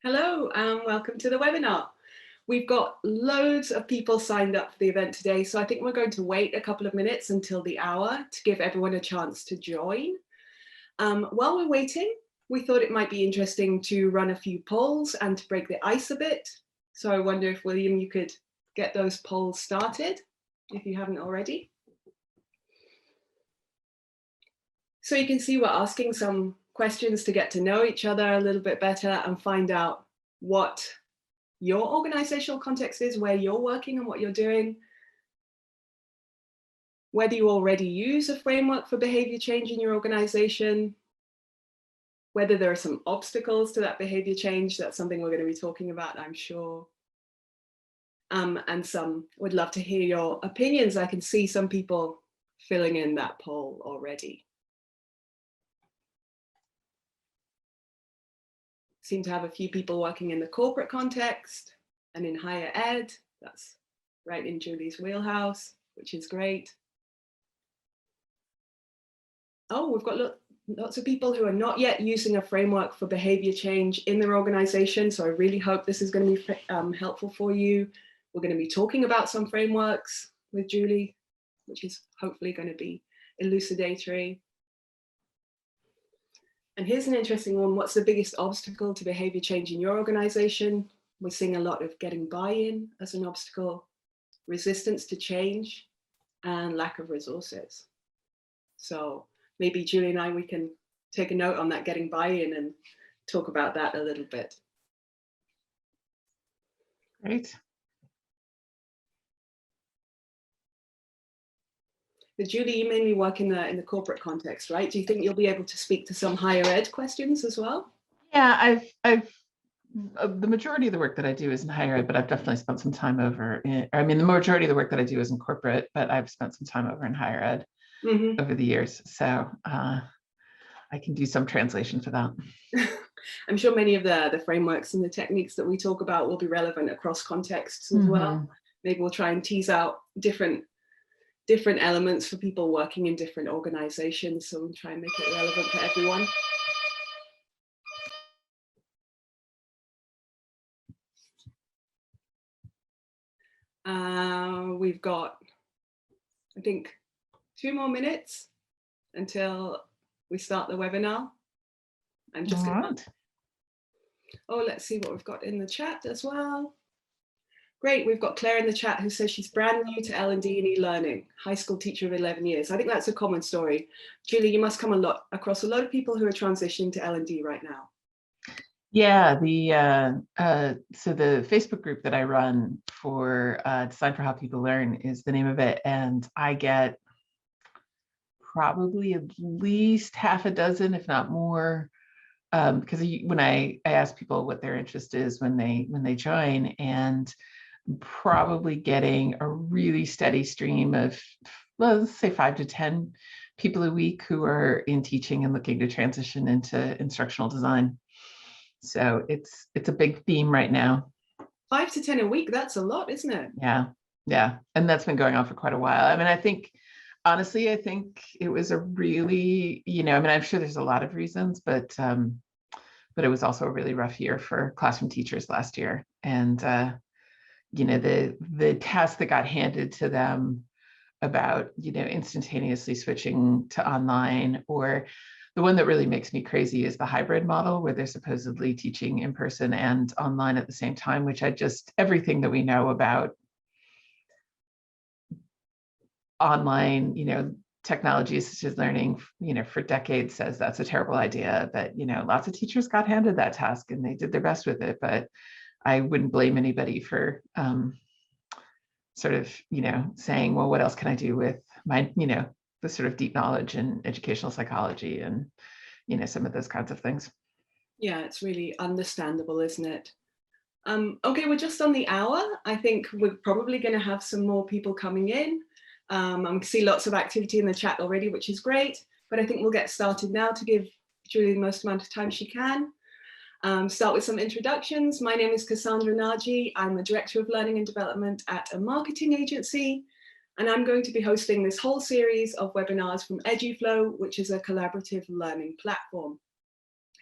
Hello and welcome to the webinar. We've got loads of people signed up for the event today, so I think we're going to wait a couple of minutes until the hour to give everyone a chance to join. While we're waiting, we thought it might be interesting to run a few polls and to break the ice a bit. So I wonder if, William, you could get those polls started, if you haven't already. So you can see we're asking some questions to get to know each other a little bit better and find out what your organizational context is, where you're working and what you're doing, whether you already use a framework for behavior change in your organization, whether there are some obstacles to that behavior change. That's something we're going to be talking about, I'm sure. And some would love to hear your opinions. I can see some people filling in that poll already. Seem to have a few people working in the corporate context and in higher ed. That's right in Julie's wheelhouse, which is great. Oh, we've got lots of people who are not yet using a framework for behavior change in their organization. So I really hope this is going to be helpful for you. We're going to be talking about some frameworks with Julie, which is hopefully going to be elucidatory. And here's an interesting one. What's the biggest obstacle to behavior change in your organization? We're seeing a lot of getting buy-in as an obstacle, resistance to change, and lack of resources. So maybe Julie and I, we can take a note on that getting buy-in and talk about that a little bit. Great. But Julie, you mainly work in the corporate context, right? Do you think you'll be able to speak to some higher ed questions as well? Yeah, I've the majority of the work that I do is in higher ed, but I've definitely spent some time over the majority of the work that I do is in corporate, but I've spent some time over in higher ed over the years. So I can do some translation for that. I'm sure many of the frameworks and the techniques that we talk about will be relevant across contexts as well. Maybe we'll try and tease out different elements for people working in different organizations. So we'll try and make it relevant for everyone. We've got, I think, 2 more minutes until we start the webinar. I'm just going to, let's see what we've got in the chat as well. Great, we've got Claire in the chat who says she's brand new to L&D and e-learning, high school teacher of 11 years. I think that's a common story. Julie, you must come across a lot of people who are transitioning to L&D right now. Yeah, so the Facebook group that I run for Design for How People Learn is the name of it. And I get probably at least half a dozen, if not more, because when I ask people what their interest is when they join, and probably getting a really steady stream of, well, let's say 5 to 10 people a week who are in teaching and looking to transition into instructional design. So it's a big theme right now. 5 to 10 a week, that's a lot, isn't it? Yeah. And that's been going on for quite a while. I mean, I think it was a really, I'm sure there's a lot of reasons, but it was also a really rough year for classroom teachers last year. And, the task that got handed to them about, instantaneously switching to online, or the one that really makes me crazy is the hybrid model where they're supposedly teaching in person and online at the same time, which everything that we know about online, technology assisted learning, for decades says that's a terrible idea. But, lots of teachers got handed that task and they did their best with it. But I wouldn't blame anybody for sort of, saying, well, what else can I do with my, the sort of deep knowledge in educational psychology and, some of those kinds of things. Yeah, it's really understandable, isn't it? Okay, we're just on the hour. I think we're probably going to have some more people coming in. I see lots of activity in the chat already, which is great, but I think we'll get started now to give Julie the most amount of time she can. Start with some introductions. My name is Cassandra Naji. I'm the Director of Learning and Development at a marketing agency, and I'm going to be hosting this whole series of webinars from EduFlow, which is a collaborative learning platform.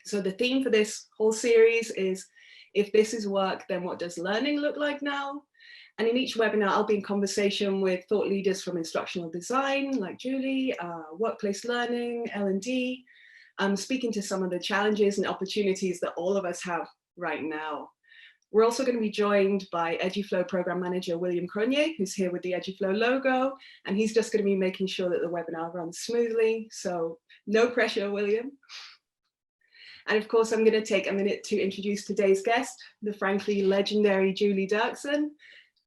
So the theme for this whole series is, if this is work, then what does learning look like now? And in each webinar, I'll be in conversation with thought leaders from instructional design, like Julie, workplace learning, L&D, speaking to some of the challenges and opportunities that all of us have right now. We're also going to be joined by EduFlow Program Manager William Cronier, who's here with the EduFlow logo, and he's just going to be making sure that the webinar runs smoothly. So no pressure, William. And of course, I'm going to take a minute to introduce today's guest, the frankly legendary Julie Dirksen. I'm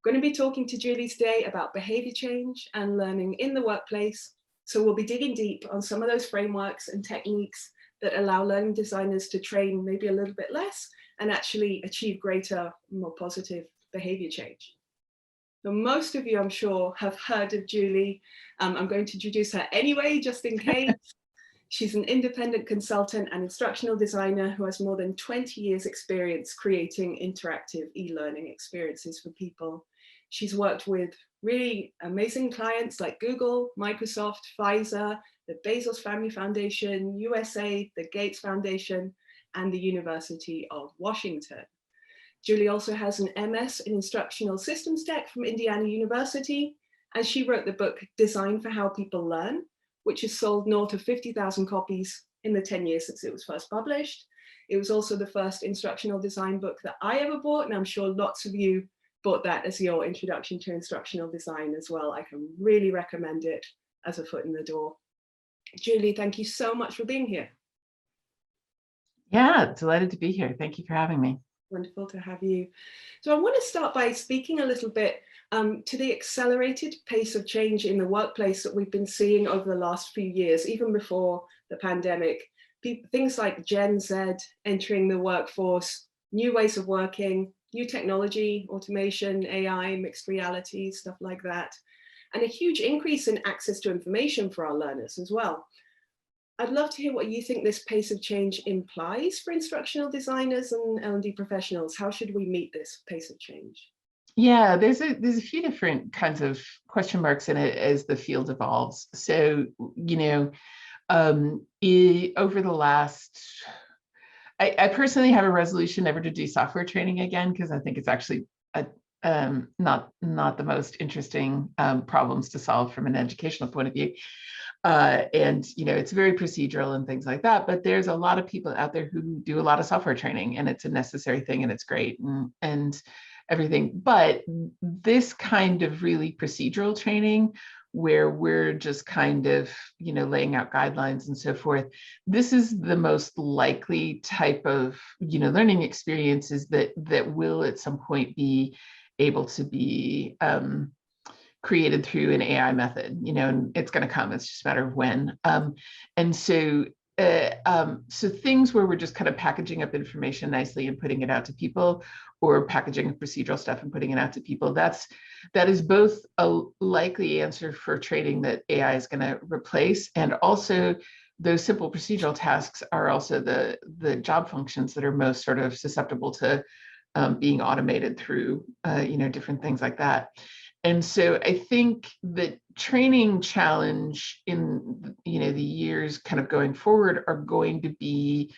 going to be talking to Julie today about behavior change and learning in the workplace. So we'll be digging deep on some of those frameworks and techniques that allow learning designers to train maybe a little bit less and actually achieve greater, more positive behavior change. So most of you, I'm sure, have heard of Julie. I'm going to introduce her anyway, just in case. She's an independent consultant and instructional designer who has more than 20 years experience creating interactive e-learning experiences for people. She's worked with really amazing clients like Google, Microsoft, Pfizer, the Bezos Family Foundation, USA, the Gates Foundation, and the University of Washington. Julie also has an MS in Instructional Systems Tech from Indiana University, and she wrote the book Design for How People Learn, which has sold north of 50,000 copies in the 10 years since it was first published. It was also the first instructional design book that I ever bought, and I'm sure lots of you bought that as your introduction to instructional design as well. I can really recommend it as a foot in the door. Julie, thank you so much for being here. Yeah, delighted to be here. Thank you for having me. Wonderful to have you. So I want to start by speaking a little bit to the accelerated pace of change in the workplace that we've been seeing over the last few years, even before the pandemic. Things like Gen Z entering the workforce, new ways of working, new technology, automation, AI, mixed reality, stuff like that, and a huge increase in access to information for our learners as well. I'd love to hear what you think this pace of change implies for instructional designers and L&D professionals. How should we meet this pace of change? Yeah, there's a few different kinds of question marks in it as the field evolves. So, you know, over the last, I personally have a resolution never to do software training again, because I think it's actually not the most interesting problems to solve from an educational point of view. And, you know, it's very procedural and things like that, but there's a lot of people out there who do a lot of software training, and it's a necessary thing and it's great and everything. But this kind of really procedural training, where we're just kind of, you know, laying out guidelines and so forth, this is the most likely type of, you know, learning experiences that will at some point be able to be created through an AI method, you know, and it's going to come. It's just a matter of when. And so, so things where we're just kind of packaging up information nicely and putting it out to people, or packaging procedural stuff and putting it out to people, that is both a likely answer for training that AI is going to replace, and also those simple procedural tasks are also the job functions that are most sort of susceptible to being automated through, you know, different things like that. And so I think the training challenge in, you know, the years kind of going forward are going to be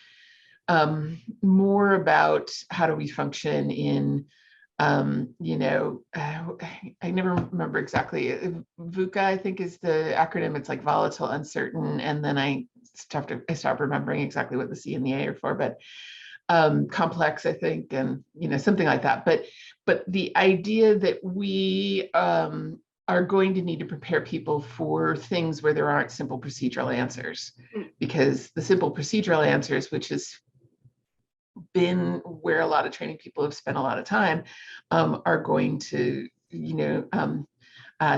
more about how do we function in, you know, I never remember exactly. VUCA, I think, is the acronym. It's like volatile, uncertain, and then I stopped remembering exactly what the C and the A are for, but complex, I think, and, you know, something like that. But the idea that we are going to need to prepare people for things where there aren't simple procedural answers, because the simple procedural answers, which has been where a lot of training people have spent a lot of time, are going to, you know,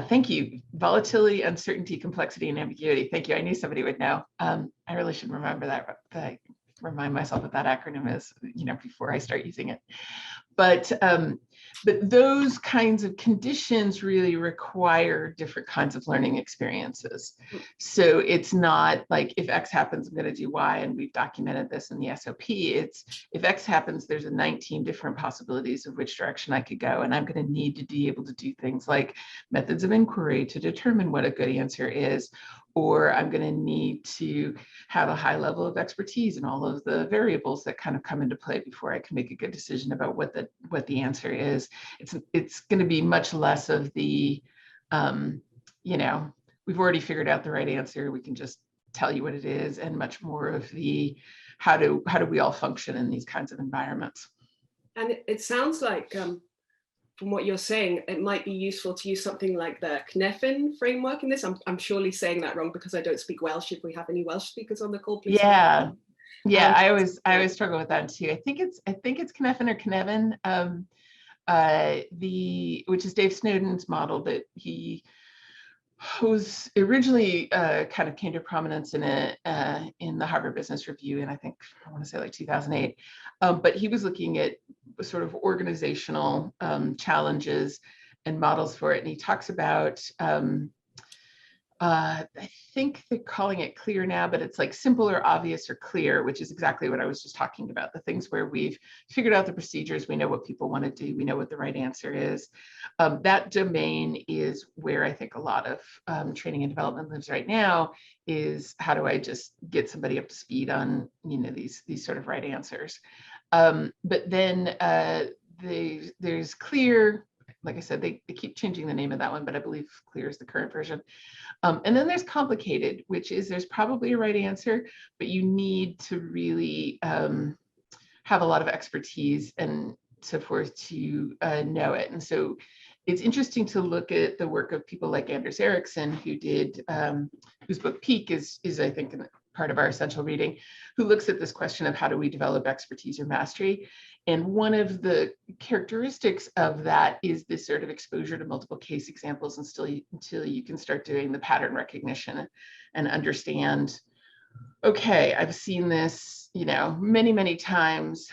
thank you. Volatility, uncertainty, complexity, and ambiguity. Thank you. I knew somebody would know. I really should remember that. Remind myself what that acronym is, you know, before I start using it. But those kinds of conditions really require different kinds of learning experiences. So it's not like, if X happens, I'm going to do Y, and we've documented this in the SOP. It's, if X happens, there's 19 different possibilities of which direction I could go, and I'm going to need to be able to do things like methods of inquiry to determine what a good answer is, or I'm going to need to have a high level of expertise in all of the variables that kind of come into play before I can make a good decision about what the answer is. It's going to be much less of the, you know, we've already figured out the right answer, we can just tell you what it is, and much more of the how do we all function in these kinds of environments. And it sounds like, from what you're saying, it might be useful to use something like the Knefen framework in this. I'm surely saying that wrong because I don't speak Welsh. If we have any Welsh speakers on the call, please. Yeah, I always struggle with that too. I think it's Knefen or Kneven, which is Dave Snowden's model that he who's originally kind of came to prominence in the Harvard Business Review, and I want to say like 2008. But he was looking at sort of organizational challenges and models for it, and he talks about I think they're calling it clear now, but it's like simple or obvious or clear, which is exactly what I was just talking about. The things where we've figured out the procedures, we know what people want to do, we know what the right answer is. That domain is where I think a lot of training and development lives right now, is how do I just get somebody up to speed on, you know, these sort of right answers. But then there's clear. Like I said, they keep changing the name of that one, but I believe clear is the current version. And then there's complicated, which is there's probably a right answer, but you need to really have a lot of expertise and so forth to know it. And so it's interesting to look at the work of people like Anders Ericsson, who did, whose book Peak is I think part of our essential reading, who looks at this question of how do we develop expertise or mastery. And one of the characteristics of that is this sort of exposure to multiple case examples until you can start doing the pattern recognition and understand, okay, I've seen this, you know, many, many times.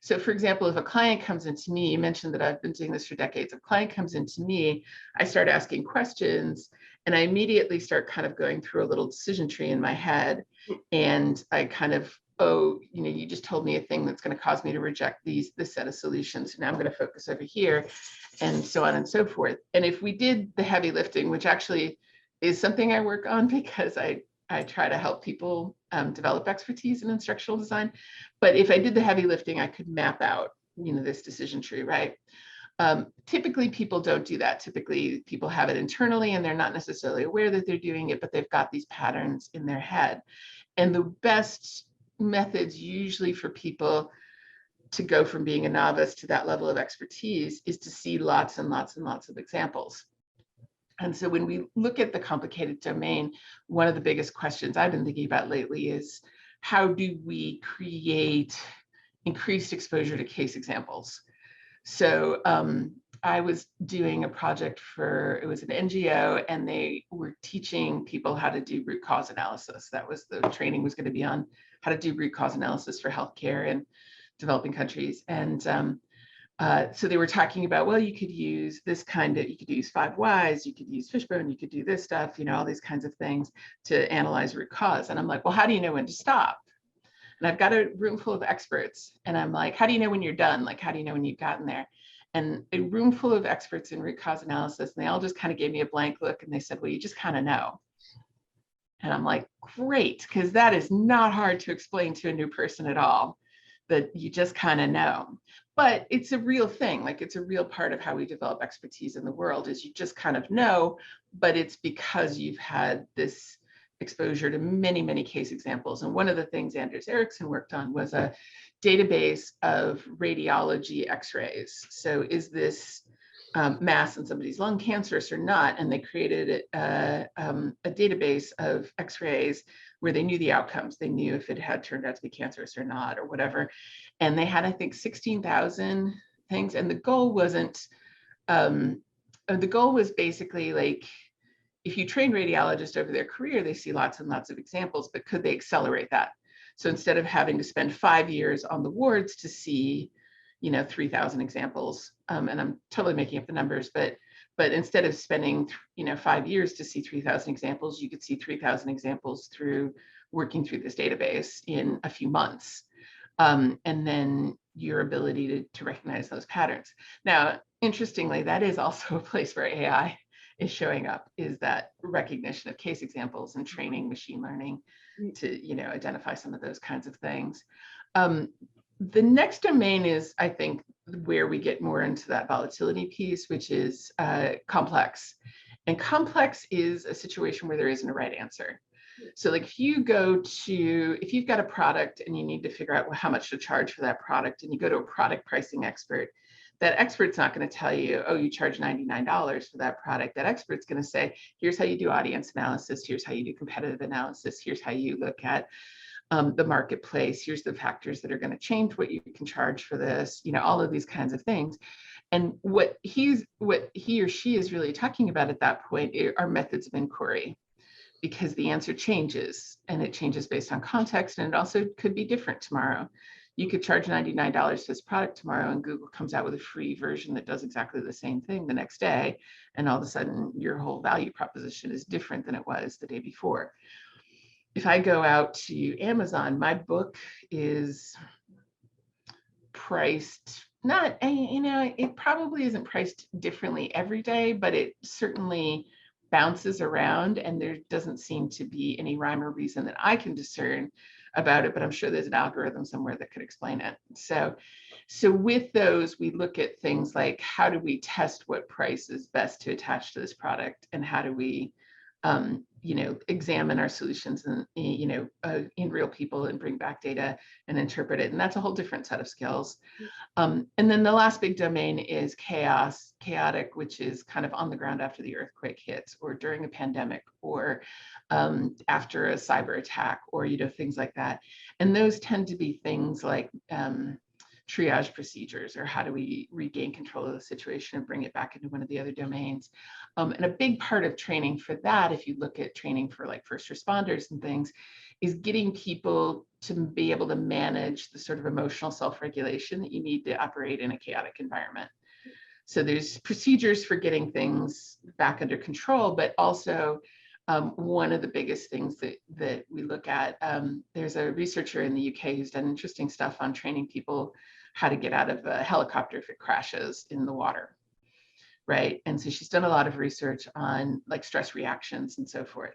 So for example, if a client comes into me, you mentioned that I've been doing this for decades. If a client comes into me, I start asking questions and I immediately start kind of going through a little decision tree in my head. And I kind of, oh, you know, you just told me a thing that's going to cause me to reject this set of solutions. So now I'm going to focus over here, and so on and so forth. And if we did the heavy lifting, which actually is something I work on because I try to help people develop expertise in instructional design. But if I did the heavy lifting, I could map out, you know, this decision tree, right? Typically, people don't do that. Typically, people have it internally and they're not necessarily aware that they're doing it, but they've got these patterns in their head. And the best methods usually for people to go from being a novice to that level of expertise is to see lots and lots and lots of examples. And so when we look at the complicated domain, one of the biggest questions I've been thinking about lately is how do we create increased exposure to case examples? So I was doing a project it was an NGO, and they were teaching people how to do root cause analysis. That was the training was going to be on how to do root cause analysis for healthcare in developing countries. And so they were talking about, well, you could use you could use 5 whys, you could use Fishbone, you could do this stuff, you know, all these kinds of things to analyze root cause. And I'm like, well, how do you know when to stop? And I've got a room full of experts. And I'm like, how do you know when you're done? Like, how do you know when you've gotten there? And a room full of experts in root cause analysis, and they all just kind of gave me a blank look and they said, well, you just kind of know. And I'm like, great, because that is not hard to explain to a new person at all, that you just kind of know. But it's a real thing, like it's a real part of how we develop expertise in the world, is you just kind of know, but it's because you've had this exposure to many, many case examples. And one of the things Anders Ericsson worked on was a database of radiology x-rays. So is this mass in somebody's lung cancerous or not? And they created a database of x-rays where they knew the outcomes. They knew if it had turned out to be cancerous or not, or whatever. And they had, I think, 16,000 things. And the goal wasn't, the goal was basically like, if you train radiologists over their career, they see lots and lots of examples, but could they accelerate that? So instead of having to spend 5 years on the wards to see, you know, 3,000 examples, and I'm totally making up the numbers, but instead of spending, you know, 5 years to see 3,000 examples, you could see 3,000 examples through working through this database in a few months. And then your ability to recognize those patterns. Now, interestingly, that is also a place where AI is showing up, is that recognition of case examples and training machine learning to, you know, identify some of those kinds of things. The next domain is, I think, where we get more into that volatility piece, which is complex. And complex is a situation where there isn't a right answer. So like if you've got a product and you need to figure out how much to charge for that product, and you go to a product pricing expert, that expert's not going to tell you, oh, you charge $99 for that product. That expert's going to say, here's how you do audience analysis. Here's how you do competitive analysis. Here's how you look at the marketplace. Here's the factors that are going to change what you can charge for this, you know, all of these kinds of things. And what he or she is really talking about at that point are methods of inquiry, because the answer changes, and it changes based on context, and it also could be different tomorrow. You could charge $99 for this product tomorrow, and Google comes out with a free version that does exactly the same thing the next day, and all of a sudden your whole value proposition is different than it was the day before. If I go out to Amazon, my book is priced, not, you know, it probably isn't priced differently every day, but it certainly bounces around, and there doesn't seem to be any rhyme or reason that I can discern about it, but I'm sure there's an algorithm somewhere that could explain it. So with those, we look at things like, how do we test what price is best to attach to this product, and how do we you know, examine our solutions and, you know, in real people, and bring back data and interpret it. And that's a whole different set of skills. And then the last big domain is chaotic, which is kind of on the ground after the earthquake hits, or during a pandemic, or after a cyber attack, or, you know, things like that. And those tend to be things like triage procedures, or how do we regain control of the situation and bring it back into one of the other domains. And a big part of training for that, if you look at training for like first responders and things, is getting people to be able to manage the sort of emotional self-regulation that you need to operate in a chaotic environment. So there's procedures for getting things back under control, but also one of the biggest things that we look at, there's a researcher in the UK who's done interesting stuff on training people how to get out of a helicopter if it crashes in the water, right? And so she's done a lot of research on like stress reactions and so forth.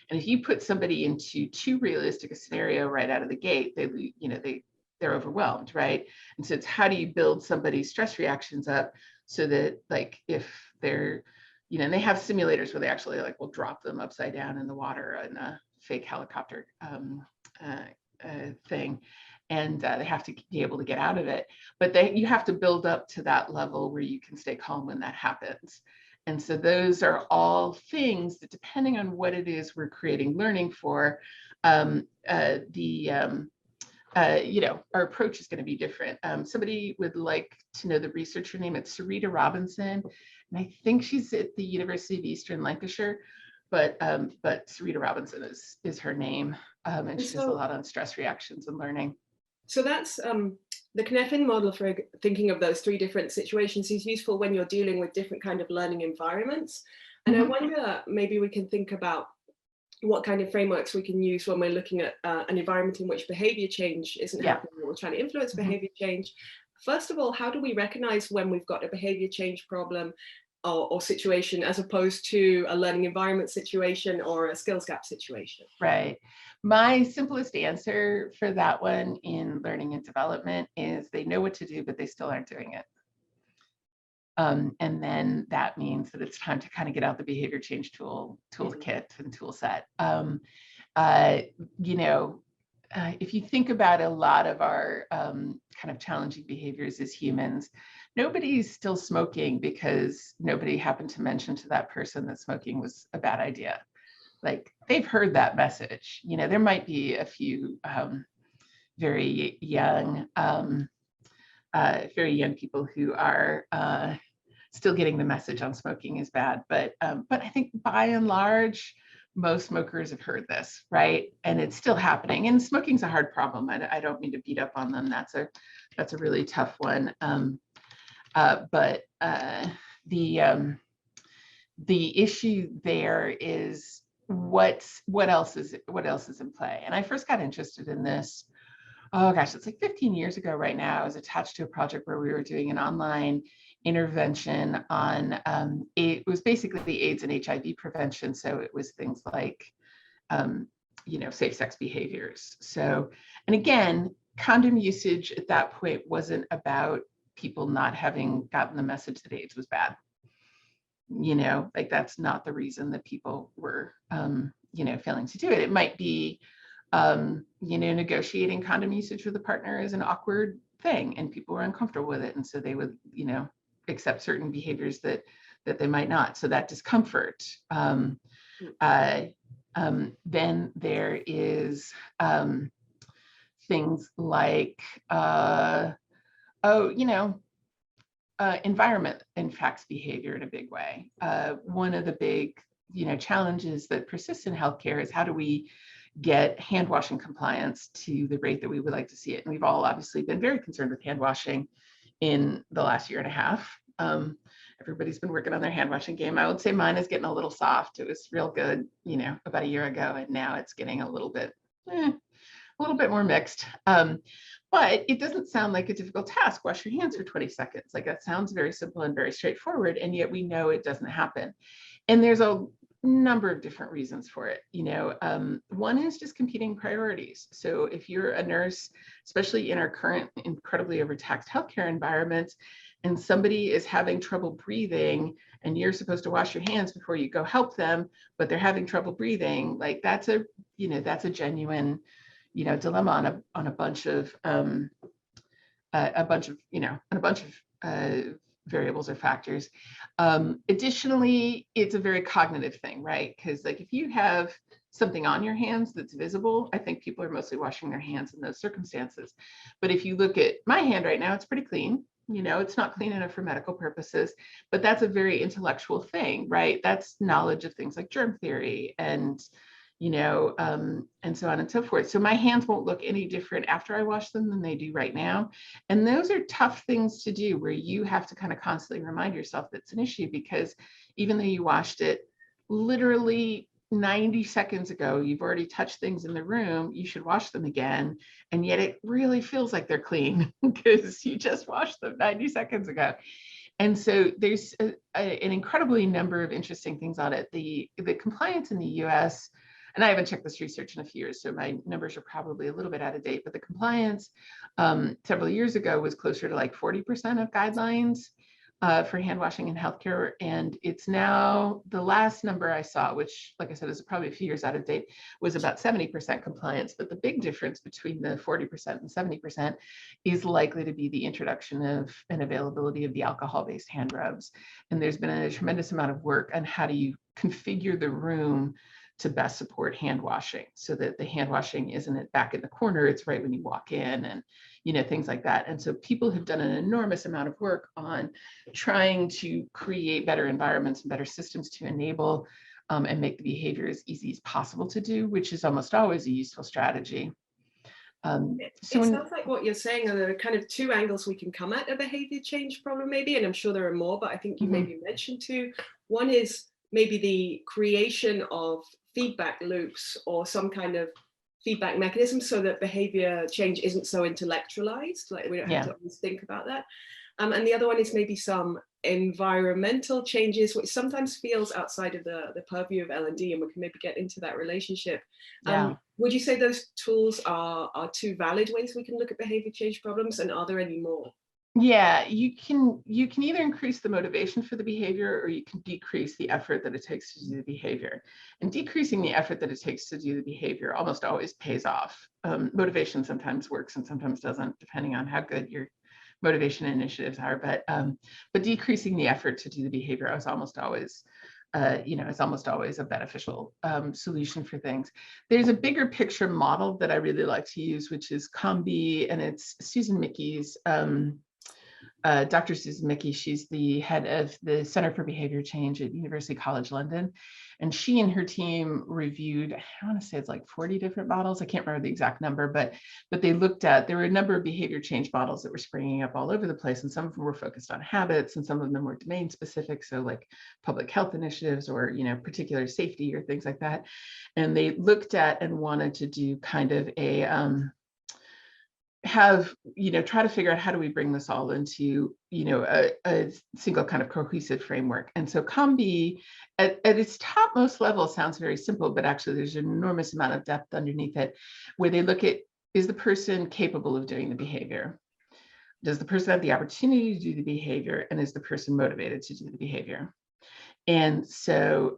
And if you put somebody into too realistic a scenario right out of the gate, they're overwhelmed, right? And so it's, how do you build somebody's stress reactions up so that, like, if they're, you know, and they have simulators where they actually like will drop them upside down in the water in a fake helicopter thing, and they have to be able to get out of it. But you have to build up to that level where you can stay calm when that happens. And so those are all things that, depending on what it is we're creating learning for, you know, our approach is going to be different. Somebody would like to know the researcher name. It's Sarita Robinson, and I think she's at the University of Eastern Lancashire, but Sarita Robinson is her name, and she does a lot on stress reactions and learning. So that's the Knefen model for thinking of those three different situations is useful when you're dealing with different kind of learning environments. And I wonder, maybe we can think about what kind of frameworks we can use when we're looking at an environment in which behavior change isn't happening, or we're trying to influence behavior change. First of all, how do we recognize when we've got a behavior change problem or situation, as opposed to a learning environment situation or a skills gap situation? Right. My simplest answer for that one in learning and development is they know what to do, but they still aren't doing it. And then that means that it's time to kind of get out the behavior change toolkit and tool set. You know, if you think about a lot of our kind of challenging behaviors as humans, nobody's still smoking because nobody happened to mention to that person that smoking was a bad idea. Like, they've heard that message. You know, there might be a few very young people who are still getting the message on smoking is bad, but I think by and large, most smokers have heard this, right? And it's still happening. And smoking's a hard problem. I don't mean to beat up on them. That's a really tough one. But the issue there is what else is in play. And I first got interested in this, oh gosh, it's like 15 years ago right now. I was attached to a project where we were doing an online intervention on, it was basically AIDS and HIV prevention. So it was things like, safe sex behaviors. So, and again, condom usage at that point wasn't about people not having gotten the message that AIDS was bad. Like that's not the reason that people were, failing to do it. It might be, negotiating condom usage with a partner is an awkward thing and people were uncomfortable with it. And so they would, accept certain behaviors that they might not. So that discomfort. Then there is things like, environment impacts behavior in a big way. One of the big, challenges that persists in healthcare is how do we get hand washing compliance to the rate that we would like to see it? And we've all obviously been very concerned with hand washing in the last year and a half. Everybody's been working on their hand washing game. I would say mine is getting a little soft. It was real good, about a year ago, and now it's getting a little bit more mixed. But it doesn't sound like a difficult task. Wash your hands for 20 seconds. Like that sounds very simple and very straightforward, and yet we know it doesn't happen. And there's a number of different reasons for it. One is just competing priorities. So if you're a nurse, especially in our current incredibly overtaxed healthcare environment, and somebody is having trouble breathing and you're supposed to wash your hands before you go help them, but they're having trouble breathing, like that's a genuine, dilemma on a bunch of variables or factors. Additionally, it's a very cognitive thing, right? Because like if you have something on your hands that's visible, I think people are mostly washing their hands in those circumstances. But if you look at my hand right now, it's pretty clean. It's not clean enough for medical purposes, but that's a very intellectual thing, right? That's knowledge of things like germ theory and and so on and so forth. So my hands won't look any different after I wash them than they do right now. And those are tough things to do where you have to kind of constantly remind yourself that it's an issue, because even though you washed it literally 90 seconds ago, you've already touched things in the room, you should wash them again. And yet it really feels like they're clean because you just washed them 90 seconds ago. And so there's an incredibly number of interesting things on it. The compliance in the US, and I haven't checked this research in a few years, so my numbers are probably a little bit out of date, but the compliance several years ago was closer to like 40% of guidelines for hand washing in healthcare. And it's now, the last number I saw, which like I said, is probably a few years out of date, was about 70% compliance. But the big difference between the 40% and 70% is likely to be the introduction of and availability of the alcohol-based hand rubs. And there's been a tremendous amount of work on how do you configure the room to best support hand washing, so that the hand washing isn't back in the corner, it's right when you walk in, and things like that. And so people have done an enormous amount of work on trying to create better environments and better systems to enable and make the behavior as easy as possible to do, which is almost always a useful strategy. It sounds like what you're saying are there are kind of two angles we can come at a behavior change problem, maybe, and I'm sure there are more, but I think you maybe mentioned two. One is maybe the creation of feedback loops or some kind of feedback mechanism so that behavior change isn't so intellectualized, like we don't have to always think about that. And the other one is maybe some environmental changes, which sometimes feels outside of the purview of L&D, and we can maybe get into that relationship. Would you say those tools are two valid ways we can look at behavior change problems, and are there any more? Yeah, you can either increase the motivation for the behavior, or you can decrease the effort that it takes to do the behavior. And decreasing the effort that it takes to do the behavior almost always pays off. Motivation sometimes works and sometimes doesn't, depending on how good your motivation initiatives are. But decreasing the effort to do the behavior is almost always, it's almost always a beneficial solution for things. There's a bigger picture model that I really like to use, which is COMBI, and it's Susan Mickey's. Dr. Susan Mickey, she's the head of the Center for Behavior Change at University College London. And she and her team reviewed, I want to say it's like 40 different models. I can't remember the exact number, but they looked at, there were a number of behavior change models that were springing up all over the place. And some of them were focused on habits, and some of them were domain specific. So like public health initiatives or, particular safety or things like that. And they looked at and wanted to do kind of have, try to figure out how do we bring this all into, a single kind of cohesive framework. And so COM-B at its topmost level sounds very simple, but actually there's an enormous amount of depth underneath it, where they look at, is the person capable of doing the behavior? Does the person have the opportunity to do the behavior? And is the person motivated to do the behavior? And so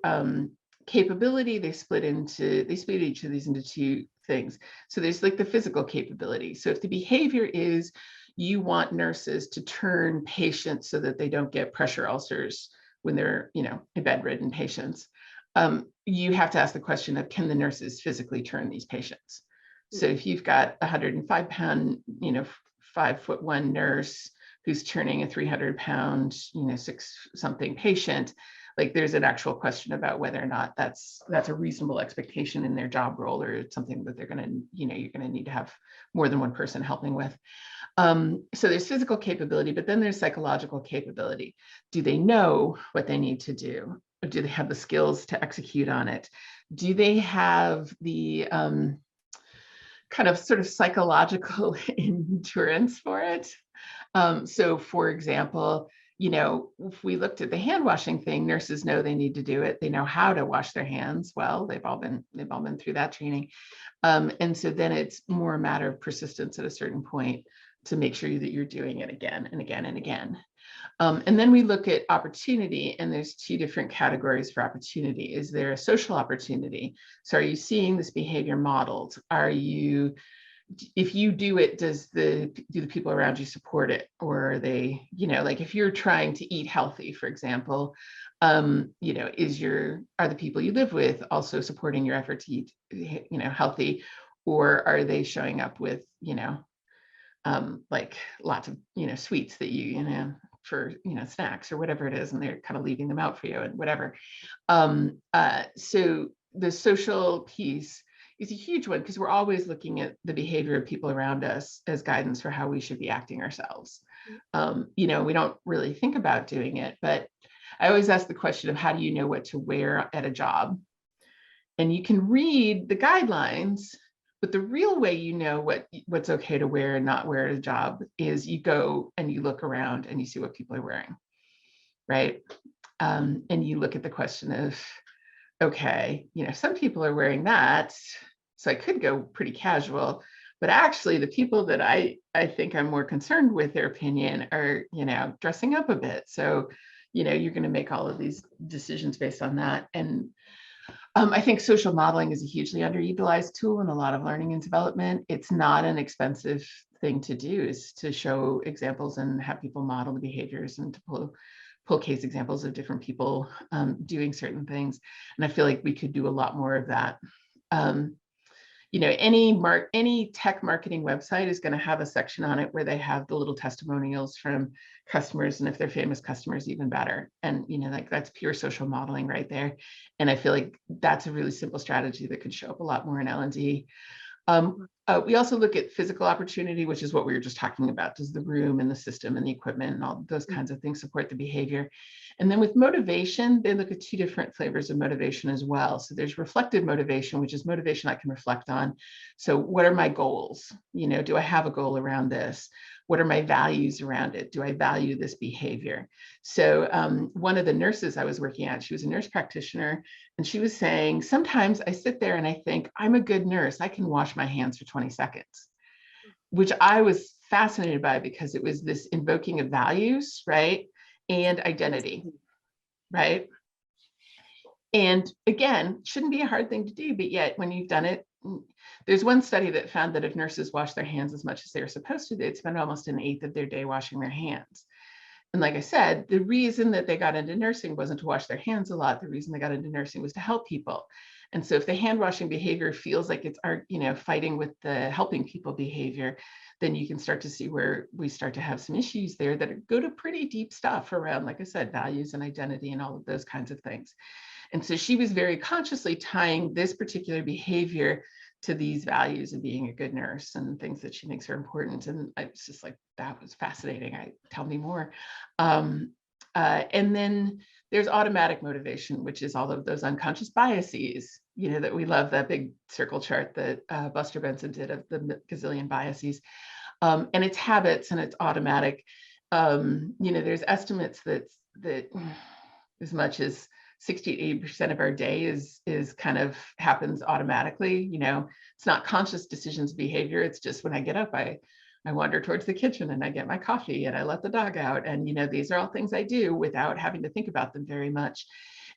capability, they split each of these into two things. So there's like the physical capability. So if the behavior is you want nurses to turn patients so that they don't get pressure ulcers when they're, bedridden patients, you have to ask the question of, can the nurses physically turn these patients? So if you've got a 105-pound, 5'1" nurse who's turning a 300-pound, 6-something patient, like there's an actual question about whether or not that's a reasonable expectation in their job role, or it's something that they're going to, you're going to need to have more than one person helping with. So there's physical capability, but then there's psychological capability. Do they know what they need to do? Or do they have the skills to execute on it? Do they have the kind of sort of psychological endurance for it? So for example, if we looked at the hand washing thing, nurses know they need to do it. They know how to wash their hands well. They've all been through that training. And so then it's more a matter of persistence at a certain point to make sure that you're doing it again and again and again. And then we look at opportunity, and there's two different categories for opportunity. Is there a social opportunity? So are you seeing this behavior modeled? If you do it, do the people around you support it? Or are they, like if you're trying to eat healthy, for example, are the people you live with also supporting your effort to eat, healthy? Or are they showing up with, like lots of, sweets that for, snacks or whatever it is, and they're kind of leaving them out for you and whatever. So the social piece is a huge one, because we're always looking at the behavior of people around us as guidance for how we should be acting ourselves. We don't really think about doing it, but I always ask the question of, how do you know what to wear at a job? And you can read the guidelines, but the real way you know what's okay to wear and not wear at a job is you go and you look around and you see what people are wearing, right? And you look at the question of, okay, some people are wearing that, so I could go pretty casual, but actually the people that I think I'm more concerned with their opinion are, dressing up a bit. So, you're going to make all of these decisions based on that. And I think social modeling is a hugely underutilized tool in a lot of learning and development. It's not an expensive thing to do, is to show examples and have people model the behaviors and to pull case examples of different people doing certain things. And I feel like we could do a lot more of that. Any tech marketing website is going to have a section on it where they have the little testimonials from customers, and if they're famous customers, even better. And like that's pure social modeling right there. And I feel like that's a really simple strategy that could show up a lot more in L&D. We also look at physical opportunity, which is what we were just talking about. Does the room and the system and the equipment and all those kinds of things support the behavior? And then with motivation, they look at two different flavors of motivation as well. So there's reflective motivation, which is motivation I can reflect on. So what are my goals? Do I have a goal around this? What are my values around it? Do I value this behavior? So one of the nurses I was working at, she was a nurse practitioner, and she was saying, sometimes I sit there and I think, I'm a good nurse. I can wash my hands for 20 seconds, which I was fascinated by, because it was this invoking of values, right? And identity, right? And again, shouldn't be a hard thing to do, but yet when you've done it, there's one study that found that if nurses wash their hands as much as they're supposed to, they'd spend almost an eighth of their day washing their hands. And like I said, the reason that they got into nursing wasn't to wash their hands a lot. The reason they got into nursing was to help people. And so if the hand washing behavior feels like it's fighting with the helping people behavior, then you can start to see where we start to have some issues there that go to pretty deep stuff around, like I said, values and identity and all of those kinds of things. And so she was very consciously tying this particular behavior to these values of being a good nurse and things that she thinks are important. And I was just like, that was fascinating. Tell me more. And then there's automatic motivation, which is all of those unconscious biases, that we love, that big circle chart that Buster Benson did of the gazillion biases. And it's habits and it's automatic. There's estimates that as much as 60 to 80% of our day is kind of happens automatically. It's not conscious decisions behavior. It's just when I get up, I wander towards the kitchen and I get my coffee and I let the dog out. And, these are all things I do without having to think about them very much.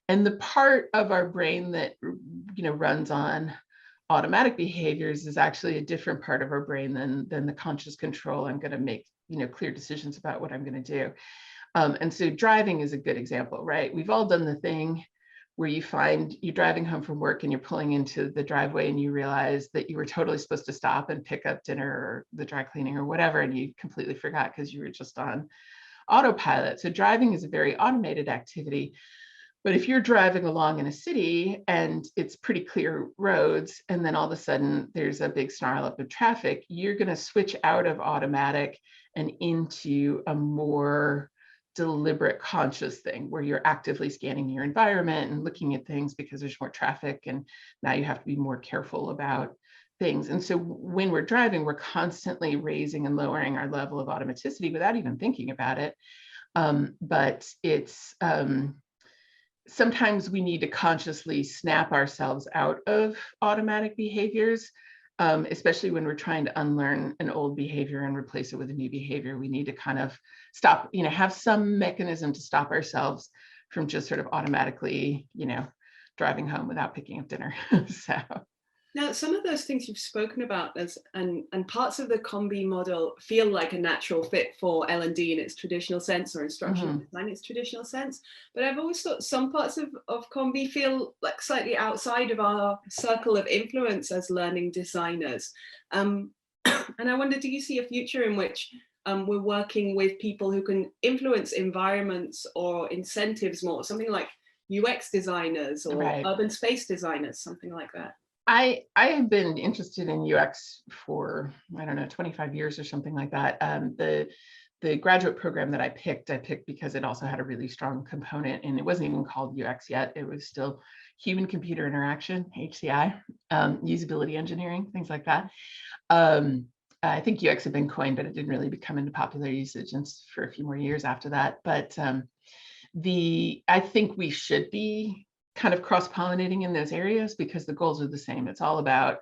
And the part of our brain that, runs on automatic behaviors is actually a different part of our brain than the conscious control. I'm going to make, clear decisions about what I'm going to do. And so driving is a good example, right? We've all done the thing where you find you're driving home from work and you're pulling into the driveway and you realize that you were totally supposed to stop and pick up dinner or the dry cleaning or whatever, and you completely forgot because you were just on autopilot. So driving is a very automated activity. But if you're driving along in a city and it's pretty clear roads, and then all of a sudden there's a big snarl up of traffic, you're going to switch out of automatic and into a more deliberate conscious thing where you're actively scanning your environment and looking at things because there's more traffic and now you have to be more careful about things. And so when we're driving, we're constantly raising and lowering our level of automaticity without even thinking about it. But it's sometimes we need to consciously snap ourselves out of automatic behaviors. Especially when we're trying to unlearn an old behavior and replace it with a new behavior. We need to kind of stop, have some mechanism to stop ourselves from just sort of automatically, driving home without picking up dinner. So. Now, some of those things you've spoken about and parts of the COM-B model feel like a natural fit for L&D in its traditional sense, or instructional design in its traditional sense. But I've always thought some parts of COM-B feel like slightly outside of our circle of influence as learning designers. And I wonder, do you see a future in which we're working with people who can influence environments or incentives more, something like UX designers or urban space designers, something like that? I have been interested in UX for, 25 years or something like that. The graduate program that I picked because it also had a really strong component, and it wasn't even called UX yet. It was still human computer interaction, HCI, usability engineering, things like that. I think UX had been coined, but it didn't really come into popular usage for a few more years after that. But I think we should be kind of cross-pollinating in those areas because the goals are the same. It's all about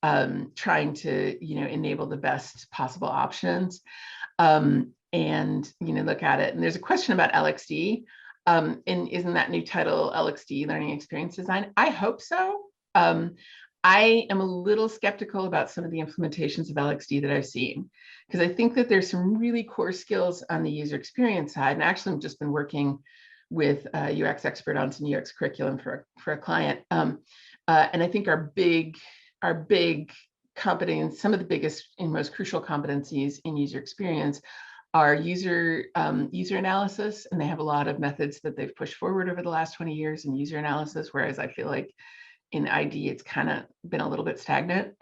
trying to, enable the best possible options and, look at it. And there's a question about LXD. And isn't that new title LXD, Learning Experience Design? I hope so. I am a little skeptical about some of the implementations of LXD that I've seen, because I think that there's some really core skills on the user experience side. And actually, I've just been working with a UX expert on some UX curriculum for a client. And I think our big competence, some of the biggest and most crucial competencies in user experience are user analysis. And they have a lot of methods that they've pushed forward over the last 20 years in user analysis, whereas I feel like in ID, it's kind of been a little bit stagnant.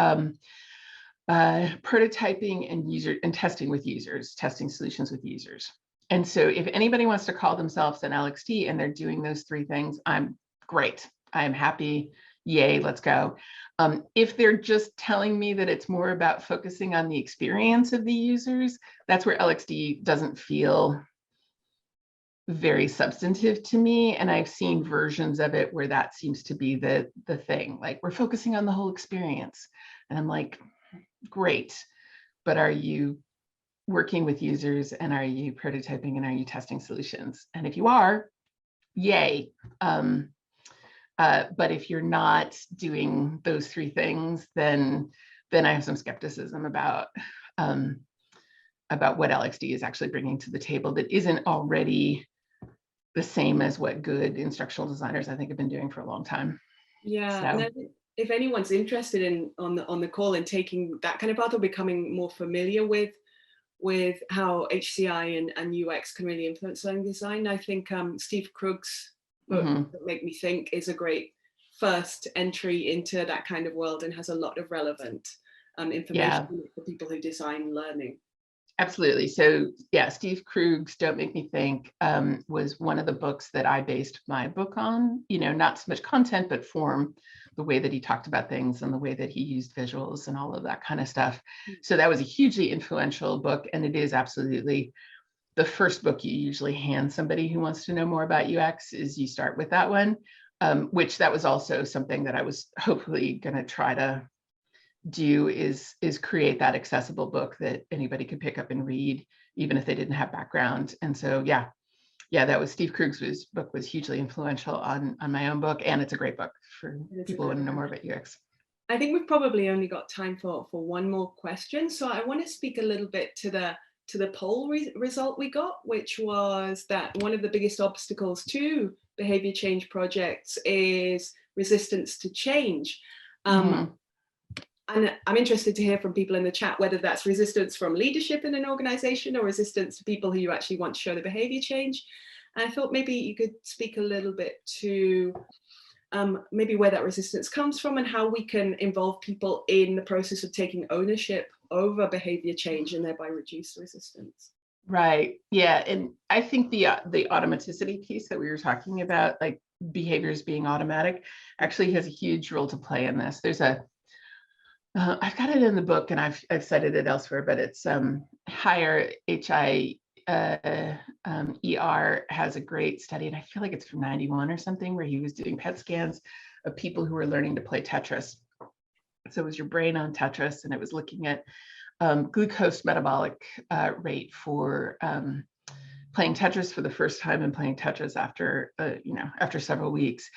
Prototyping and testing with users, testing solutions with users. And so if anybody wants to call themselves an LXD and they're doing those three things, I'm great. I'm happy. Yay, let's go. If they're just telling me that it's more about focusing on the experience of the users, that's where LXD doesn't feel very substantive to me. And I've seen versions of it where that seems to be the thing, like we're focusing on the whole experience. And I'm like, great, but are you working with users, and are you prototyping, and are you testing solutions? And if you are, yay. But if you're not doing those three things, then I have some skepticism about what LXD is actually bringing to the table that isn't already the same as what good instructional designers, I think, have been doing for a long time. Yeah, So. and I think if anyone's interested in on the call and taking that kind of path or becoming more familiar with how HCI and UX can really influence learning design, I think Steve Krug's book, Make Me Think, is a great first entry into that kind of world and has a lot of relevant information for people who design learning. Absolutely. So yeah, Steve Krug's Don't Make Me Think was one of the books that I based my book on, not so much content, but form, the way that he talked about things and the way that he used visuals and all of that kind of stuff. So that was a hugely influential book. And it is absolutely the first book you usually hand somebody who wants to know more about UX is you start with that one, which that was also something that I was hopefully going to try to do is create that accessible book that anybody could pick up and read, even if they didn't have background. And so, yeah, that was Steve Krug's book was hugely influential on my own book. And it's a great book for people who want to know more about UX. I think we've probably only got time for one more question. So I want to speak a little bit to the poll result we got, which was that one of the biggest obstacles to behavior change projects is resistance to change. And I'm interested to hear from people in the chat, whether that's resistance from leadership in an organization or resistance to people who you actually want to show the behavior change. And I thought maybe you could speak a little bit to maybe where that resistance comes from and how we can involve people in the process of taking ownership over behavior change and thereby reduce the resistance. Right. Yeah. And I think the automaticity piece that we were talking about, like behaviors being automatic, actually has a huge role to play in this. There's I've got it in the book and I've cited it elsewhere, but it's Hire, HIER has a great study, and I feel like it's from 91 or something, where he was doing PET scans of people who were learning to play Tetris. So it was your brain on Tetris, and it was looking at glucose metabolic rate for playing Tetris for the first time and playing Tetris after several weeks.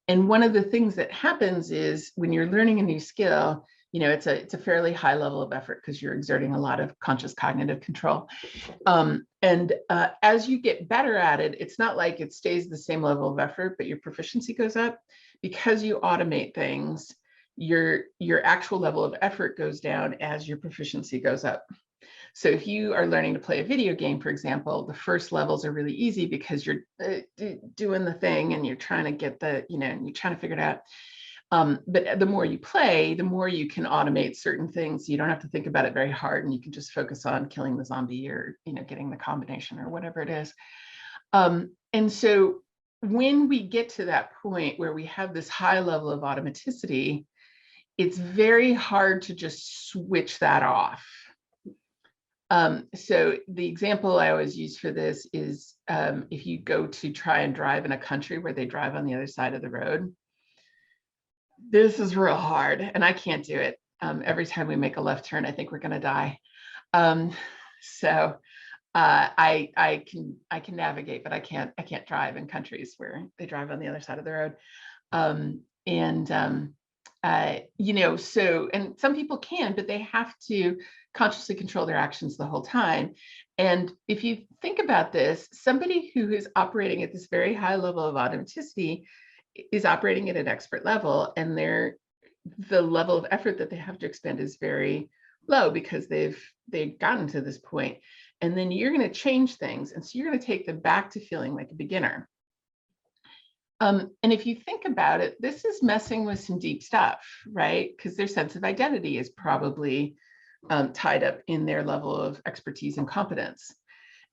And one of the things that happens is when you're learning a new skill, it's a fairly high level of effort because you're exerting a lot of conscious cognitive control. And as you get better at it, it's not like it stays the same level of effort, but your proficiency goes up. Because you automate things, your actual level of effort goes down as your proficiency goes up. So if you are learning to play a video game, for example, the first levels are really easy because you're doing the thing and you're trying to get you're trying to figure it out. But the more you play, the more you can automate certain things. You don't have to think about it very hard, and you can just focus on killing the zombie or getting the combination or whatever it is. And so when we get to that point where we have this high level of automaticity, it's very hard to just switch that off. So the example I always use for this is if you go to try and drive in a country where they drive on the other side of the road. This is real hard, and I can't do it. Every time we make a left turn, I think we're going to die. So I can navigate, but I can't drive in countries where they drive on the other side of the road. So, and some people can, but they have to consciously control their actions the whole time. And if you think about this, somebody who is operating at this very high level of automaticity is operating at an expert level, and the level of effort that they have to expend is very low because they've gotten to this point. And then you're going to change things, and so you're going to take them back to feeling like a beginner. And if you think about it, this is messing with some deep stuff, right? Because their sense of identity is probably tied up in their level of expertise and competence.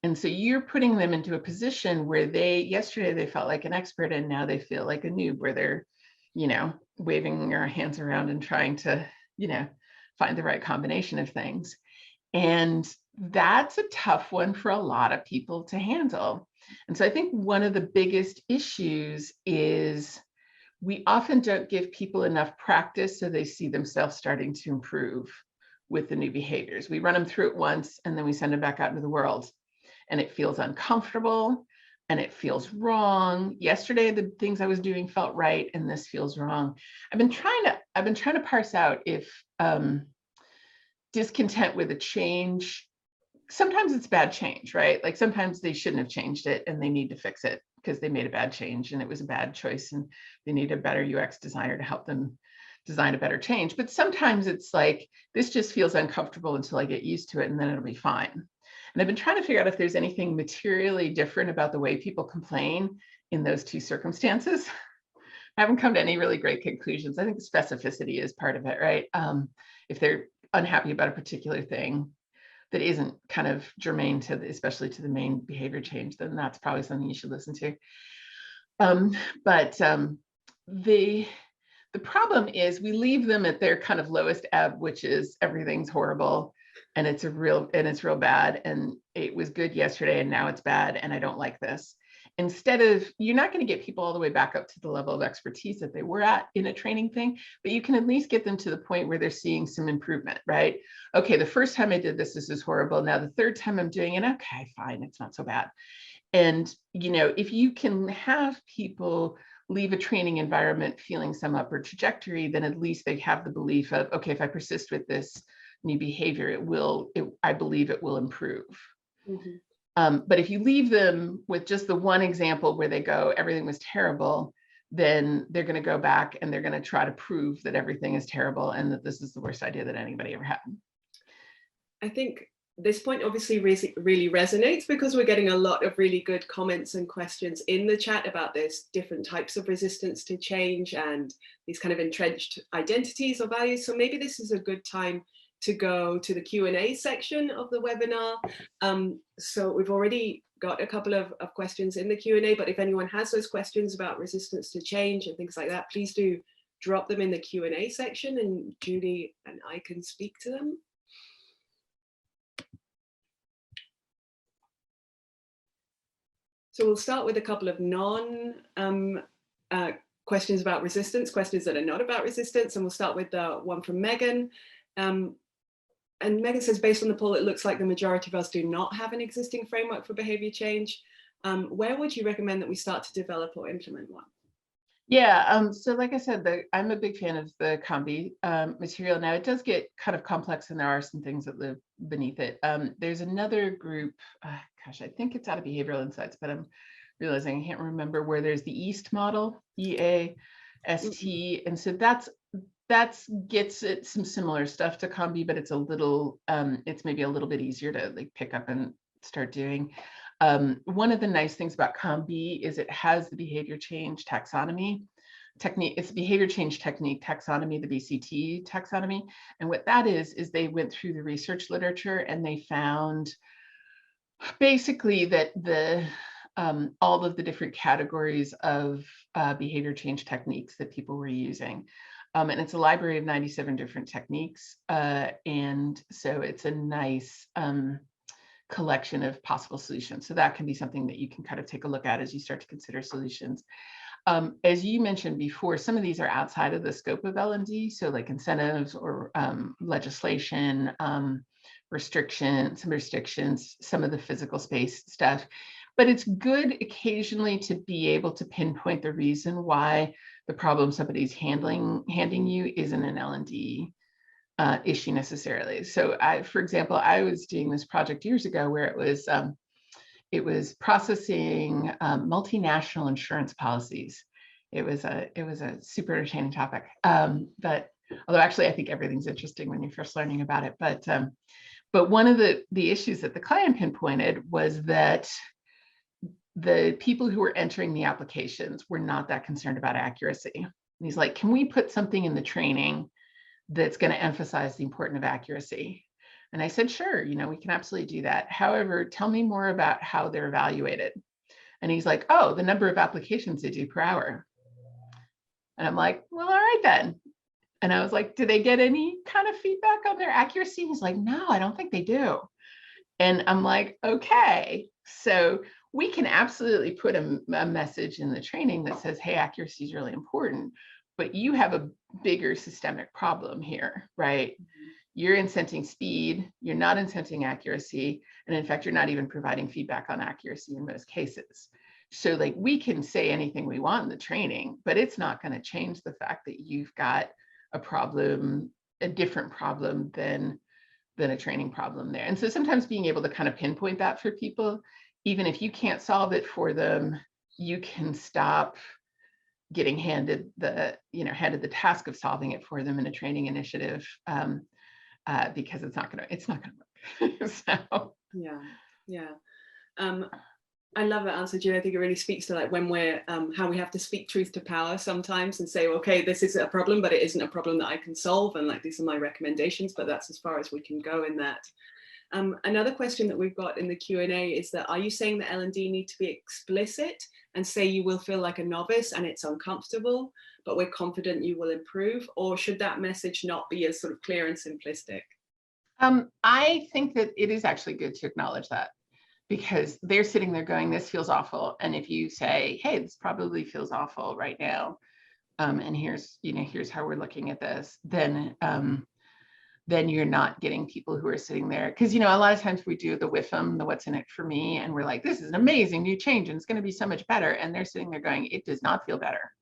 And so you're putting them into a position where yesterday they felt like an expert, and now they feel like a noob, where they're, waving their hands around and trying to, find the right combination of things. And that's a tough one for a lot of people to handle. And so I think one of the biggest issues is we often don't give people enough practice so they see themselves starting to improve with the new behaviors. We run them through it once, and then we send them back out into the world. And it feels uncomfortable, and it feels wrong. Yesterday, the things I was doing felt right, and this feels wrong. I've been trying to parse out if discontent with a change, sometimes it's bad change, right? Like sometimes they shouldn't have changed it, and they need to fix it because they made a bad change and it was a bad choice, and they need a better UX designer to help them design a better change. But sometimes it's like, this just feels uncomfortable until I get used to it, and then it'll be fine. And I've been trying to figure out if there's anything materially different about the way people complain in those two circumstances. I haven't come to any really great conclusions. I think specificity is part of it, right? If they're unhappy about a particular thing, that isn't kind of germane to especially to the main behavior change, then that's probably something you should listen to. The problem is we leave them at their kind of lowest ebb, which is everything's horrible and it's real bad, and it was good yesterday and now it's bad and I don't like this. Instead of, you're not going to get people all the way back up to the level of expertise that they were at in a training thing, but you can at least get them to the point where they're seeing some improvement, right? Okay, the first time I did this is horrible. Now the third time I'm doing it, okay, fine, it's not so bad. And, you know, if you can have people leave a training environment feeling some upward trajectory, then at least they have the belief of, okay, if I persist with this new behavior, I believe it will improve. Mm-hmm. But if you leave them with just the one example where they go, everything was terrible, then they're going to go back and they're going to try to prove that everything is terrible and that this is the worst idea that anybody ever had. I think this point obviously really resonates because we're getting a lot of really good comments and questions in the chat about this different types of resistance to change and these kind of entrenched identities or values. So maybe this is a good time to go to the Q&A section of the webinar. So we've already got a couple of questions in the Q&A, but if anyone has those questions about resistance to change and things like that, please do drop them in the Q&A section and Julie and I can speak to them. So we'll start with a couple of questions about resistance, questions that are not about resistance, and we'll start with the one from Megan. And Megan says, based on the poll, it looks like the majority of us do not have an existing framework for behavior change. Where would you recommend that we start to develop or implement one? Yeah, so like I said, I'm a big fan of the COMBI material. Now it does get kind of complex and there are some things that live beneath it. There's another group, gosh, I think it's out of Behavioral Insights, but I'm realizing I can't remember, where there's the EAST model, EAST. And so that gets it some similar stuff to COMBI, but it's a little, it's maybe a little bit easier to like pick up and start doing. One of the nice things about COMBI is it has the behavior change taxonomy technique. It's behavior change technique taxonomy, the BCT taxonomy. And what that is they went through the research literature and they found basically that all of the different categories of behavior change techniques that people were using. And it's a library of 97 different techniques. And so it's a nice collection of possible solutions. So that can be something that you can kind of take a look at as you start to consider solutions. As you mentioned before, some of these are outside of the scope of L&D, so like incentives or legislation, restrictions, some of the physical space stuff. But it's good occasionally to be able to pinpoint the reason why the problem somebody's handing you isn't an L&D issue necessarily. So for example, I was doing this project years ago where it was processing multinational insurance policies. It was a super entertaining topic. But although actually I think everything's interesting when you're first learning about it. But one of the issues that the client pinpointed was that the people who were entering the applications were not that concerned about accuracy. And he's like, can we put something in the training that's going to emphasize the importance of accuracy? And I said, sure, we can absolutely do that. However, tell me more about how they're evaluated. And he's like, oh, the number of applications they do per hour. And I'm like, well, all right then. And I was like, do they get any kind of feedback on their accuracy? He's like, no, I don't think they do. And I'm like, okay, so we can absolutely put a message in the training that says, hey, accuracy is really important, but you have a bigger systemic problem here, right? You're incenting speed, you're not incenting accuracy, and in fact, you're not even providing feedback on accuracy in most cases. So like we can say anything we want in the training, but it's not going to change the fact that you've got a problem, a different problem than a training problem there. And so sometimes being able to kind of pinpoint that for people, even if you can't solve it for them, you can stop getting handed the task of solving it for them in a training initiative, because it's not gonna work. So yeah. I love that answer, Julie. I think it really speaks to like when we're how we have to speak truth to power sometimes and say, okay, this is a problem, but it isn't a problem that I can solve, and like these are my recommendations, but that's as far as we can go in that. Another question that we've got in the Q&A is that, are you saying that L&D need to be explicit and say you will feel like a novice and it's uncomfortable, but we're confident you will improve? Or should that message not be as sort of clear and simplistic? I think that it is actually good to acknowledge that, because they're sitting there going, this feels awful. And if you say, hey, this probably feels awful right now, and here's how we're looking at this, then you're not getting people who are sitting there. Because, a lot of times we do the WIFM, the what's in it for me, and we're like, this is an amazing new change and it's going to be so much better. And they're sitting there going, it does not feel better,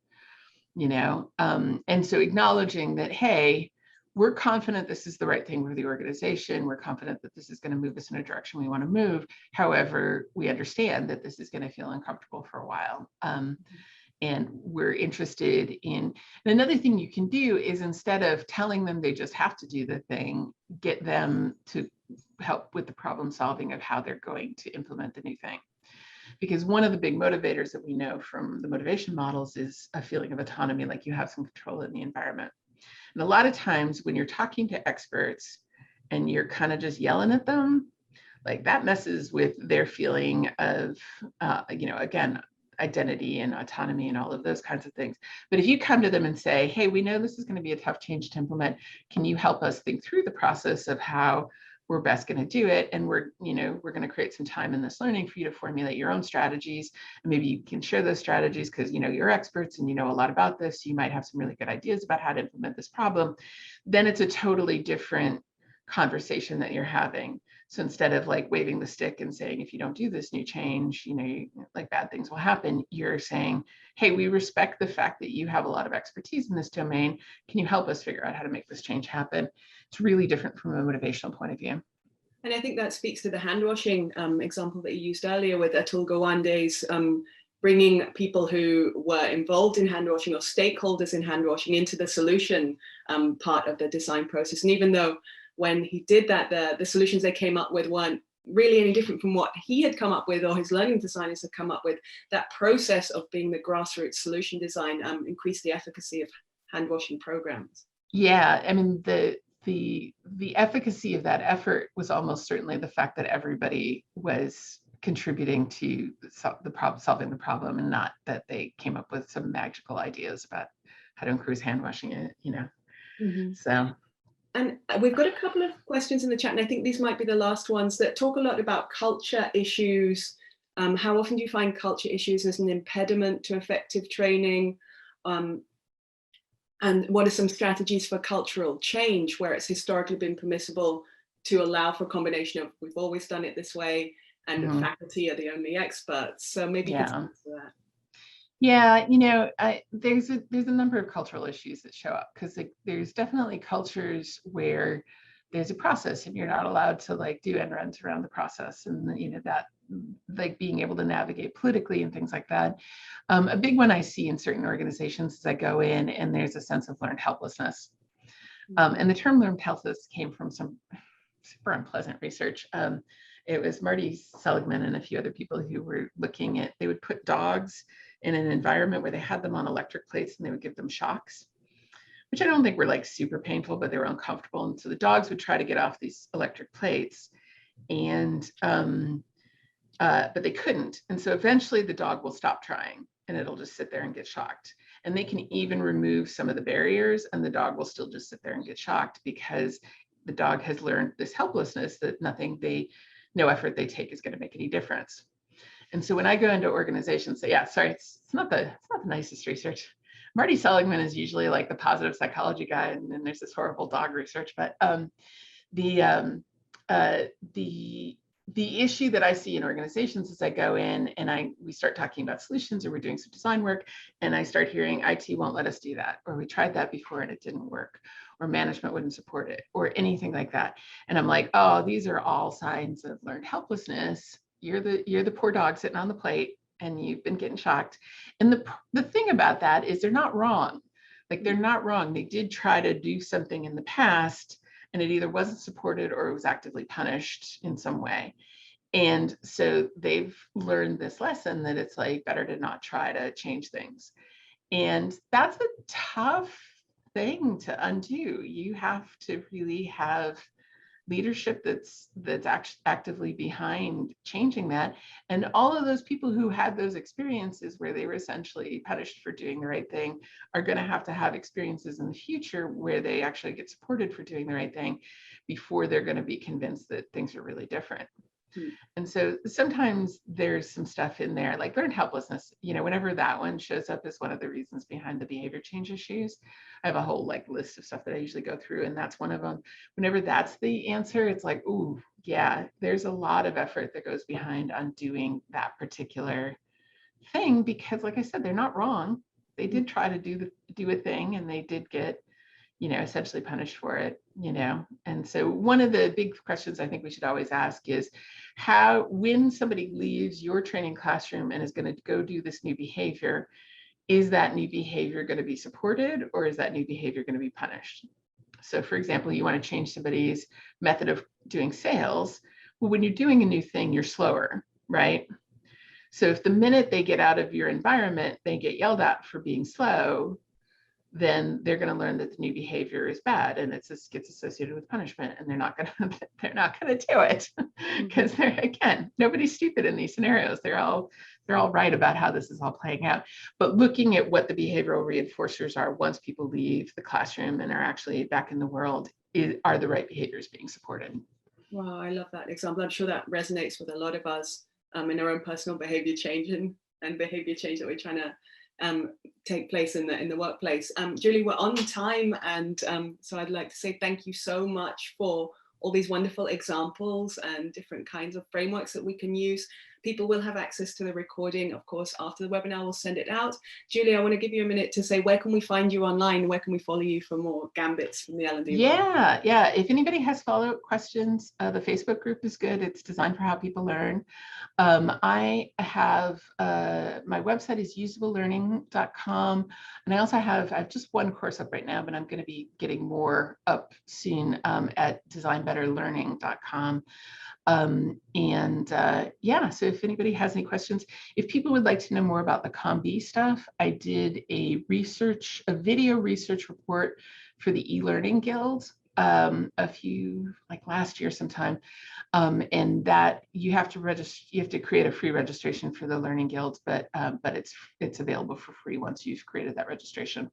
and so acknowledging that, hey, we're confident this is the right thing for the organization. We're confident that this is going to move us in a direction we want to move. However, we understand that this is going to feel uncomfortable for a while. And we're interested in, and another thing you can do is, instead of telling them they just have to do the thing, get them to help with the problem solving of how they're going to implement the new thing. Because one of the big motivators that we know from the motivation models is a feeling of autonomy, like you have some control in the environment. And a lot of times when you're talking to experts and you're kind of just yelling at them, like that messes with their feeling of, again, identity and autonomy and all of those kinds of things. But if you come to them and say, hey, we know this is going to be a tough change to implement. Can you help us think through the process of how we're best going to do it? And we're going to create some time in this learning for you to formulate your own strategies. And maybe you can share those strategies because you're experts and you know a lot about this. You might have some really good ideas about how to implement this problem. Then it's a totally different conversation that you're having. So instead of like waving the stick and saying, if you don't do this new change, like bad things will happen, you're saying, hey, we respect the fact that you have a lot of expertise in this domain. Can you help us figure out how to make this change happen? It's really different from a motivational point of view. And I think that speaks to the hand washing example that you used earlier with Atul Gawande's bringing people who were involved in hand washing or stakeholders in hand washing into the solution part of the design process. And even though when he did that, the solutions they came up with weren't really any different from what he had come up with or his learning designers had come up with, that process of being the grassroots solution design increased the efficacy of hand washing programs. Yeah, I mean, the efficacy of that effort was almost certainly the fact that everybody was contributing to solving the problem, and not that they came up with some magical ideas about how to increase hand washing, Mm-hmm. So. And we've got a couple of questions in the chat, and I think these might be the last ones, that talk a lot about culture issues. How often do you find culture issues as an impediment to effective training? And what are some strategies for cultural change where it's historically been permissible to allow for a combination of we've always done it this way and the faculty are the only experts? So maybe you can answer that. Yeah, there's a number of cultural issues that show up, because there's definitely cultures where there's a process and you're not allowed to like do end runs around the process, and that like being able to navigate politically and things like that. A big one I see in certain organizations is I go in and there's a sense of learned helplessness. And the term learned helplessness came from some super unpleasant research. It was Marty Seligman and a few other people who were looking at, they would put dogs in an environment where they had them on electric plates and they would give them shocks, which I don't think were like super painful, but they were uncomfortable. And so the dogs would try to get off these electric plates, and but they couldn't. And so eventually the dog will stop trying and it'll just sit there and get shocked. And they can even remove some of the barriers and the dog will still just sit there and get shocked, because the dog has learned this helplessness that no effort they take is going to make any difference. And so when I go into organizations, it's not the nicest research. Marty Seligman is usually like the positive psychology guy, and then there's this horrible dog research. But the issue that I see in organizations is I go in and we start talking about solutions, or we're doing some design work, and I start hearing IT won't let us do that, or we tried that before and it didn't work, or management wouldn't support it, or anything like that. And I'm like, oh, these are all signs of learned helplessness. You're the poor dog sitting on the plate and you've been getting shocked. And the thing about that is they're not wrong. Like, they're not wrong. They did try to do something in the past and it either wasn't supported or it was actively punished in some way. And so they've learned this lesson that it's like better to not try to change things. And that's a tough thing to undo. You have to really have leadership that's actively behind changing that. And all of those people who had those experiences where they were essentially punished for doing the right thing are going to have experiences in the future where they actually get supported for doing the right thing before they're going to be convinced that things are really different. And so sometimes there's some stuff in there like learned helplessness, whenever that one shows up as one of the reasons behind the behavior change issues. I have a whole list of stuff that I usually go through, and that's one of them. Whenever that's the answer, it's like, ooh, yeah, there's a lot of effort that goes behind undoing that particular thing, because like I said, they're not wrong. They did try to do a thing, and they did get essentially punished for it, And so one of the big questions I think we should always ask is when somebody leaves your training classroom and is going to go do this new behavior, is that new behavior going to be supported, or is that new behavior going to be punished? So for example, you want to change somebody's method of doing sales. Well, when you're doing a new thing, you're slower, right? So if the minute they get out of your environment, they get yelled at for being slow, then they're going to learn that the new behavior is bad, and it just gets associated with punishment, and they're not going to do it because nobody's stupid in these scenarios. They're all right about how this is all playing out. But looking at what the behavioral reinforcers are once people leave the classroom and are actually back in the world, are the right behaviors being supported? Wow, I love that example. I'm sure that resonates with a lot of us in our own personal behavior change and behavior change that we're trying to take place in the workplace. Julie, we're on time, and so I'd like to say thank you so much for all these wonderful examples and different kinds of frameworks that we can use. People will have access to the recording, of course, after the webinar. We'll send it out. Julie, I want to give you a minute to say, where can we find you online? Where can we follow you for more gambits from the L&D world? Yeah. If anybody has follow-up questions, the Facebook group is good. It's designed for how people learn. I have my website is usablelearning.com, and I also have just one course up right now, but I'm going to be getting more up soon at designbetterlearning.com. So if anybody has any questions, if people would like to know more about the COM-B stuff, I did a video research report for the e-learning guild last year sometime, and that you have to register. You have to create a free registration for the Learning Guild, but it's available for free once you've created that registration.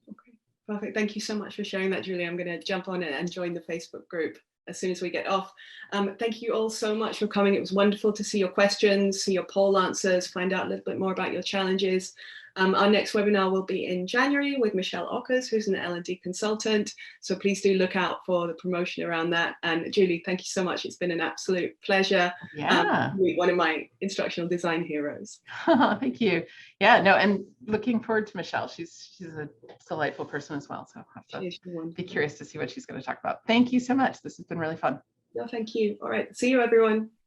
Okay, perfect. Thank you so much for sharing that, Julie. I'm going to jump on it and join the Facebook group as soon as we get off. Thank you all so much for coming. It was wonderful to see your questions, see your poll answers, find out a little bit more about your challenges. Our next webinar will be in January with Michelle Ockers, who's an L&D consultant. So please do look out for the promotion around that. And Julie, thank you so much. It's been an absolute pleasure. Yeah. Meet one of my instructional design heroes. Thank you. Yeah, no, and looking forward to Michelle. She's a delightful person as well. So I'll have to be curious to see what she's going to talk about. Thank you so much. This has been really fun. No, thank you. All right. See you, everyone.